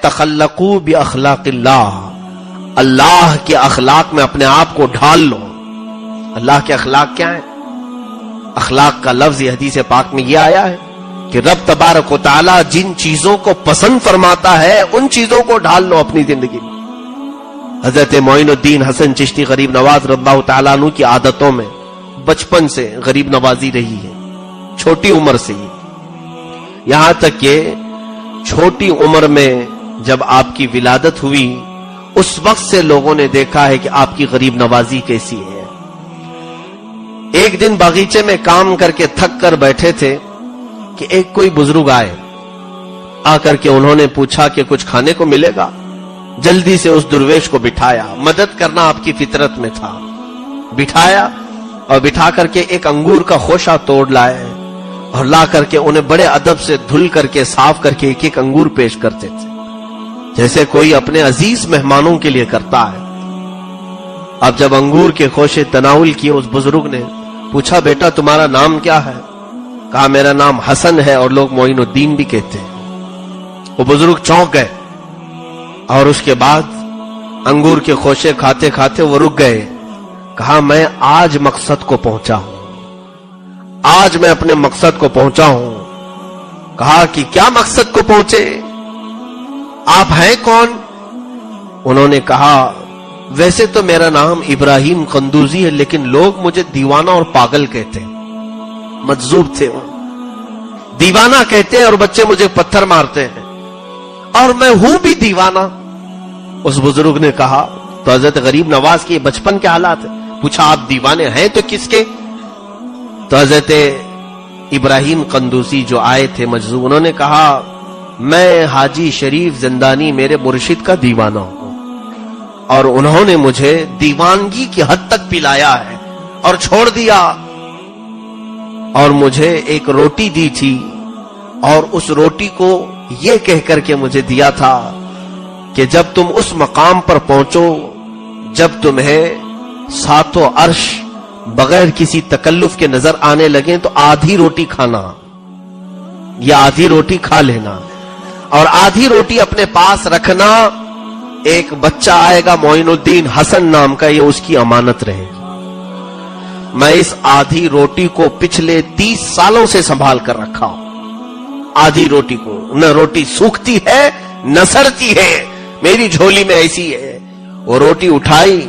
تخلقوا باخلاق اللہ، اللہ کے اخلاق میں اپنے آپ کو ڈھال لو۔ اللہ کے اخلاق کیا ہیں؟ اخلاق کا لفظ یہ حدیث پاک میں یہ آیا ہے کہ رب تبارک و تعالی جن چیزوں کو پسند فرماتا ہے ان چیزوں کو ڈھال لو اپنی زندگی میں۔ حضرت معین الدین حسن چشتی غریب نواز رضی اللہ تعالیٰ عنہ کی عادتوں میں بچپن سے غریب نوازی رہی ہے، چھوٹی عمر سے ہی، یہاں تک کہ چھوٹی عمر میں جب آپ کی ولادت ہوئی اس وقت سے لوگوں نے دیکھا ہے کہ آپ کی غریب نوازی کیسی ہے۔ ایک دن باغیچے میں کام کر کے تھک کر بیٹھے تھے کہ ایک کوئی بزرگ آئے، آ کر کے انہوں نے پوچھا کہ کچھ کھانے کو ملے گا؟ جلدی سے اس درویش کو بٹھایا، مدد کرنا آپ کی فطرت میں تھا، بٹھایا اور بٹھا کر کے ایک انگور کا خوشہ توڑ لائے اور لا کر کے انہیں بڑے ادب سے دھل کر کے صاف کر کے ایک ایک انگور پیش کرتے تھے، جیسے کوئی اپنے عزیز مہمانوں کے لیے کرتا ہے۔ اب جب انگور کے خوشے تناول کیے، اس بزرگ نے پوچھا بیٹا تمہارا نام کیا ہے؟ کہا میرا نام حسن ہے اور لوگ معین الدین بھی کہتے ہیں۔ وہ بزرگ چونک گئے اور اس کے بعد انگور کے خوشے کھاتے کھاتے وہ رک گئے۔ کہا میں آج مقصد کو پہنچا ہوں، آج میں اپنے مقصد کو پہنچا ہوں۔ کہا کہ کیا مقصد کو پہنچے؟ آپ ہیں کون؟ انہوں نے کہا ویسے تو میرا نام ابراہیم قندوزی ہے لیکن لوگ مجھے دیوانہ اور پاگل کہتے ہیں۔ مجذوب تھے وہ، دیوانہ کہتے ہیں اور بچے مجھے پتھر مارتے ہیں اور میں ہوں بھی دیوانہ۔ اس بزرگ نے کہا تو حضرت غریب نواز کے بچپن کے حالات ہیں، پوچھا آپ دیوانے ہیں تو کس کے؟ تو حضرت ابراہیم قندوزی جو آئے تھے مجذوب، انہوں نے کہا میں حاجی شریف زندانی میرے مرشد کا دیوانہ ہوں اور انہوں نے مجھے دیوانگی کی حد تک پلایا ہے اور چھوڑ دیا، اور مجھے ایک روٹی دی تھی اور اس روٹی کو یہ کہہ کر کے مجھے دیا تھا کہ جب تم اس مقام پر پہنچو جب تمہیں ساتوں عرش بغیر کسی تکلف کے نظر آنے لگیں تو آدھی روٹی کھانا یا آدھی روٹی کھا لینا اور آدھی روٹی اپنے پاس رکھنا۔ ایک بچہ آئے گا معین الدین حسن نام کا، یہ اس کی امانت رہے گی۔ میں اس آدھی روٹی کو پچھلے 30 سالوں سے سنبھال کر رکھا ہوں، آدھی روٹی کو، نہ روٹی سوکھتی ہے نہ سڑتی ہے، میری جھولی میں ایسی ہے۔ وہ روٹی اٹھائی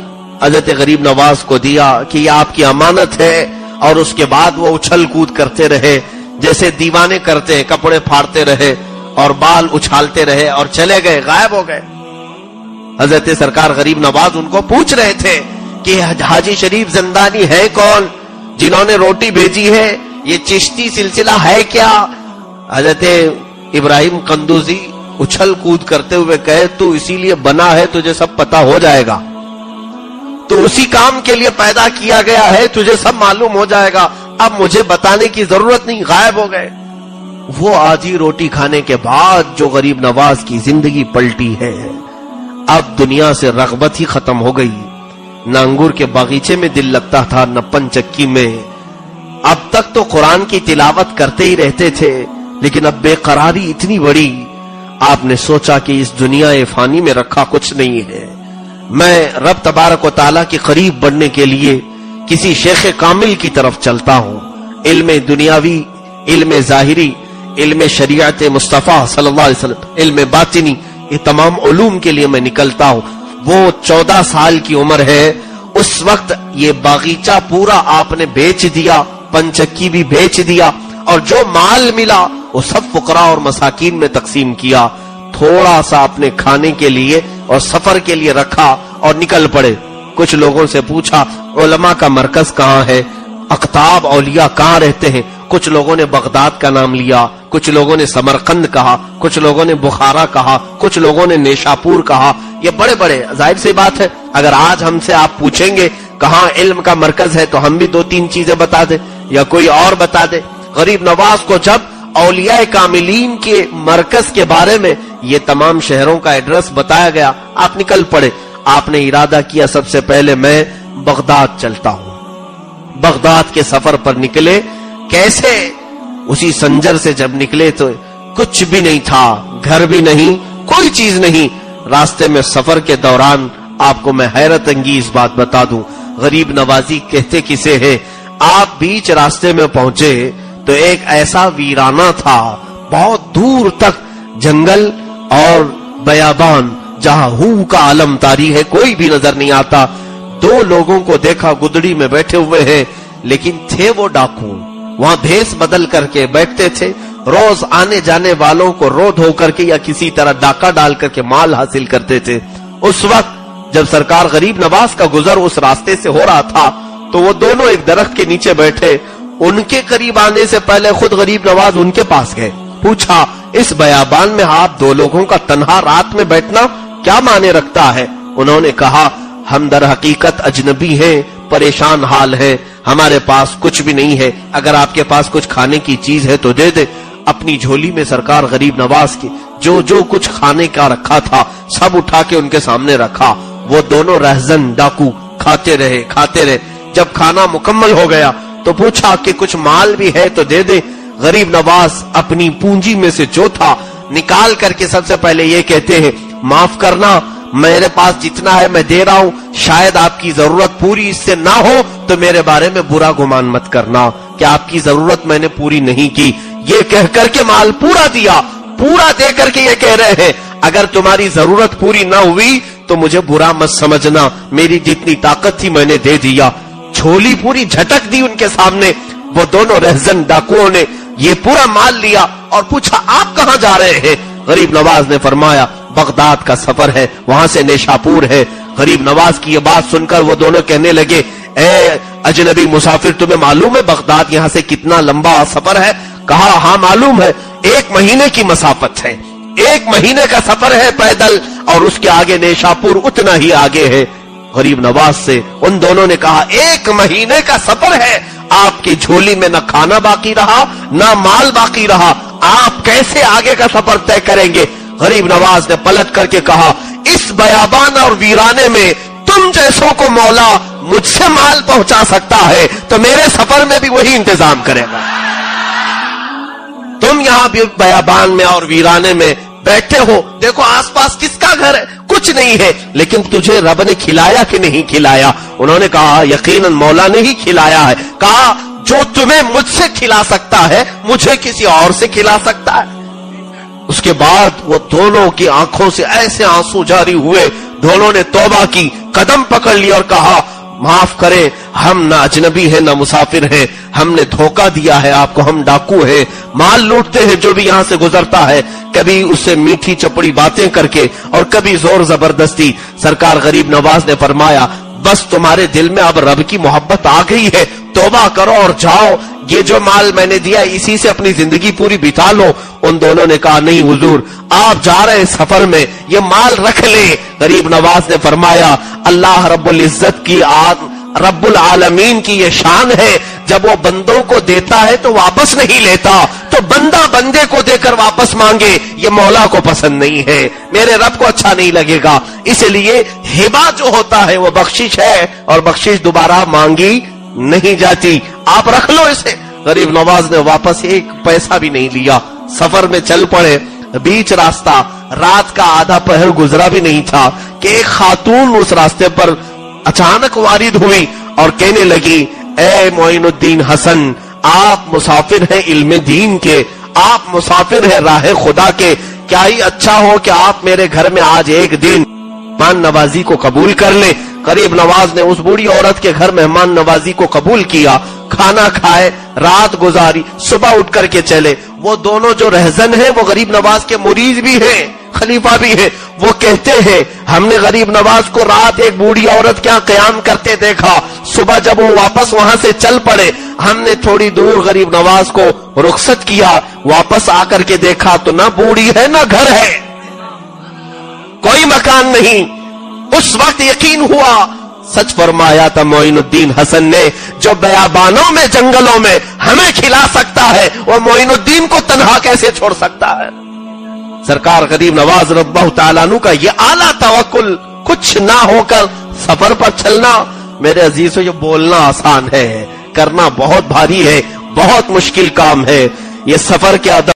حضرت غریب نواز کو دیا کہ یہ آپ کی امانت ہے، اور اس کے بعد وہ اچھل کود کرتے رہے جیسے دیوانے کرتے ہیں، کپڑے پھاڑتے رہے اور بال اچھالتے رہے اور چلے گئے، غائب ہو گئے۔ حضرت سرکار غریب نواز ان کو پوچھ رہے تھے کہ حاجی شریف زندانی ہے کون جنہوں نے روٹی بھیجی ہے، یہ چشتی سلسلہ ہے کیا؟ حضرت ابراہیم قندوزی اچھل کود کرتے ہوئے کہے تو اسی لیے بنا ہے تجھے سب پتا ہو جائے گا، تو اسی کام کے لیے پیدا کیا گیا ہے، تجھے سب معلوم ہو جائے گا، اب مجھے بتانے کی ضرورت نہیں، غائب ہو گئے۔ وہ آدھی روٹی کھانے کے بعد جو غریب نواز کی زندگی پلٹی ہے، اب دنیا سے رغبت ہی ختم ہو گئی، نہ انگور کے باغیچے میں دل لگتا تھا نہ پن چکی میں۔ اب تک تو قرآن کی تلاوت کرتے ہی رہتے تھے لیکن اب بے قراری اتنی بڑی، آپ نے سوچا کہ اس دنیا فانی میں رکھا کچھ نہیں ہے، میں رب تبارک و تعالیٰ کے قریب بڑھنے کے لیے کسی شیخ کامل کی طرف چلتا ہوں، علم دنیاوی، علم ظاہری، علم شریعت مصطفیٰ صلی اللہ علیہ وسلم، علم باطنی، یہ تمام علوم کے لیے میں نکلتا ہوں۔ وہ 14 سال کی عمر ہے، اس وقت یہ باغیچہ پورا آپ نے بیچ دیا، پنچکی بھی بیچ دیا، اور جو مال ملا وہ سب فقراء اور مساکین میں تقسیم کیا، تھوڑا سا اپنے کھانے کے لیے اور سفر کے لیے رکھا اور نکل پڑے۔ کچھ لوگوں سے پوچھا علماء کا مرکز کہاں ہے، اقطاب اولیاء کہاں رہتے ہیں؟ کچھ لوگوں نے بغداد کا نام لیا، کچھ لوگوں نے سمرقند کہا، کچھ لوگوں نے بخارا کہا، کچھ لوگوں نے نیشاپور کہا۔ یہ بڑے بڑے، ظاہر سی بات ہے اگر آج ہم سے آپ پوچھیں گے کہاں علم کا مرکز ہے تو ہم بھی 2-3 چیزیں بتا دیں یا کوئی اور بتا دے۔ غریب نواز کو جب اولیاء کاملین کے مرکز کے بارے میں یہ تمام شہروں کا ایڈریس بتایا گیا، آپ نکل پڑے۔ آپ نے ارادہ کیا سب سے پہلے میں بغداد چلتا ہوں۔ بغداد کے سفر پر نکلے، کیسے؟ اسی سنجر سے جب نکلے تو کچھ بھی نہیں تھا، گھر بھی نہیں، कोई चीज नहीं। रास्ते में सफर के दौरान आपको मैं हैरत अंगेज बात बता दूं, गरीब नवाजी कहते किसे है, आप बीच रास्ते में पहुंचे तो एक ऐसा वीराना था, बहुत दूर तक जंगल और बयाबान, जहां हू का आलम तारी है, कोई भी नजर नहीं आता। दो लोगों को देखा गुदड़ी में बैठे हुए हैं, लेकिन थे वो डाकू, वहां भेष बदल करके बैठते थे, रोज आने जाने वालों को रो धो करके या किसी तरह डाका डाल करके माल हासिल करते थे। उस वक्त जब सरकार गरीब नवाज का गुजर उस रास्ते से हो रहा था तो वो दोनों एक दरख्त के नीचे बैठे, उनके करीब आने से पहले खुद गरीब नवाज उनके पास गए, पूछा इस बयाबान में आप दो लोगों का तन्हा रात में बैठना क्या माने रखता है? उन्होंने कहा हम दर हकीकत अजनबी हैं, परेशान हाल है, हमारे पास कुछ भी नहीं है, अगर आपके पास कुछ खाने की चीज है तो दे दे। अपनी झोली में सरकार गरीब नवाज की जो जो कुछ खाने का रखा था सब उठा के उनके सामने रखा। वो दोनों रहजन डाकू खाते रहे। जब खाना मुकम्मल हो गया तो पूछा कि कुछ माल भी है तो दे दे। गरीब नवाज अपनी पूंजी में से जो था निकाल करके सबसे पहले ये कहते हैं, माफ करना, मेरे पास जितना है मैं दे रहा हूं, शायद आपकी जरूरत पूरी इससे ना हो तो मेरे बारे में बुरा गुमान मत करना कि आपकी जरूरत मैंने पूरी नहीं की। ये कह करके माल पूरा दिया, पूरा दे करके ये कह रहे हैं अगर तुम्हारी जरूरत पूरी ना हुई तो मुझे बुरा मत समझना, मेरी जितनी ताकत थी मैंने दे दिया। झोली पूरी झटक दी उनके सामने। वो दोनों रहजन डाकुओं ने ये पूरा माल लिया और पूछा आप कहां जा रहे हैं? गरीब नवाज ने फरमाया बगदाद का सफर है, वहां से नेशापुर है। गरीब नवाज की ये बात सुनकर वो दोनों कहने लगे, ए अजनबी मुसाफिर, तुम्हें मालूम है बगदाद यहां से कितना लंबा सफर है? कहा हाँ मालूम है, 1 महीने की मसाफत है, 1 महीने का सफर है पैदल, और उसके आगे नेशापुर उतना ही आगे है। गरीब नवाज से उन दोनों ने कहा 1 महीने का सफर है, आपकी झोली में न खाना बाकी रहा न माल बाकी रहा, आप कैसे आगे का सफर तय करेंगे? गरीब नवाज ने पलट करके कहा इस बयाबान और वीराने में तुम जैसों को मौला मुझसे माल पहुंचा सकता है तो मेरे सफर में भी वही इंतजाम करेगा। तुम यहां भी बयाबान में और वीराने में बैठे हो, देखो आसपास किसका घर है? कुछ नहीं है, लेकिन तुझे रब ने खिलाया कि नहीं खिलाया? उन्होंने कहा यकीनन मौला ने ही खिलाया है। कहा जो तुम्हें मुझसे खिला सकता है मुझे किसी और से खिला सकता है? उसके बाद वो दोनों की आंखों से ऐसे आंसू जारी हुए, दोनों ने तौबा की, कदम पकड़ लिया और कहा माफ करें, हम ना अजनबी हैं ना मुसाफिर हैं, हमने धोखा दिया है आपको, हम डाकू हैं, माल लूटते हैं जो भी यहां से गुजरता है, कभी उससे मीठी चपड़ी बातें करके और कभी जोर जबरदस्ती। सरकार गरीब नवाज ने फरमाया बस तुम्हारे दिल में अब रब की मोहब्बत आ गई है, तौबा करो और जाओ, ये जो माल मैंने दिया इसी से अपनी जिंदगी पूरी बिता लो। उन दोनों ने कहा नहीं हुजूर, आप जा रहे हैं सफर में, ये माल रख ले। गरीब नवाज ने फरमाया अल्लाह रब्बुल इज्जत की रब्बुल आलमीन की ये शान है, जब वो बंदों को देता है तो वापस नहीं लेता, तो बंदा बंदे को देकर वापस मांगे ये मौला को पसंद नहीं है, मेरे रब को अच्छा नहीं लगेगा। इसलिए हिबा जो होता है वो बख्शिश है और बख्शिश दोबारा मांगी नहीं जाती, आप रख लो इसे। गरीब नवाज ने वापस 1 पैसा भी नहीं लिया, सफर में चल पड़े। बीच रास्ता, रात का आधा पहर गुजरा भी नहीं था कि एक खातून उस रास्ते पर अचानक वारिद हुई और कहने लगी ए मोइनुद्दीन हसन, आप मुसाफिर हैं इल्म दीन के, आप मुसाफिर हैं राह खुदा के, क्या ही अच्छा हो कि आप मेरे घर में आज एक दिन मेहमान नवाजी को कबूल कर ले। गरीब नवाज ने उस बूढ़ी औरत के घर मेहमान नवाजी को कबूल किया, खाना खाए, रात गुजारी, सुबह उठ करके चले। वो दोनों जो रहजन हैं वो गरीब नवाज के मुरीद भी हैं, खलीफा भी है। वो कहते हैं हमने गरीब नवाज को रात एक बूढ़ी औरत क्या कयाम करते देखा, सुबह जब वो वापस वहां से चल पड़े हमने थोड़ी दूर गरीब नवाज को रुखसत किया, वापस आकर के देखा तो ना बूढ़ी है ना घर है, कोई मकान नहीं। उस वक्त यकीन हुआ, सच फरमाया था मोइनुद्दीन हसन ने, जो बयाबानों में जंगलों में हमें खिला सकता है वो मोइनुद्दीन को तन्हा कैसे छोड़ सकता है। सरकार गरीब नवाज रब्बाहु तआला अन्हु का ये आला तवक्कुल, कुछ ना होकर सफर पर चलना। मेरे अजीजों, ये बोलना आसान है, करना बहुत भारी है, बहुत मुश्किल काम है। ये सफर के अदब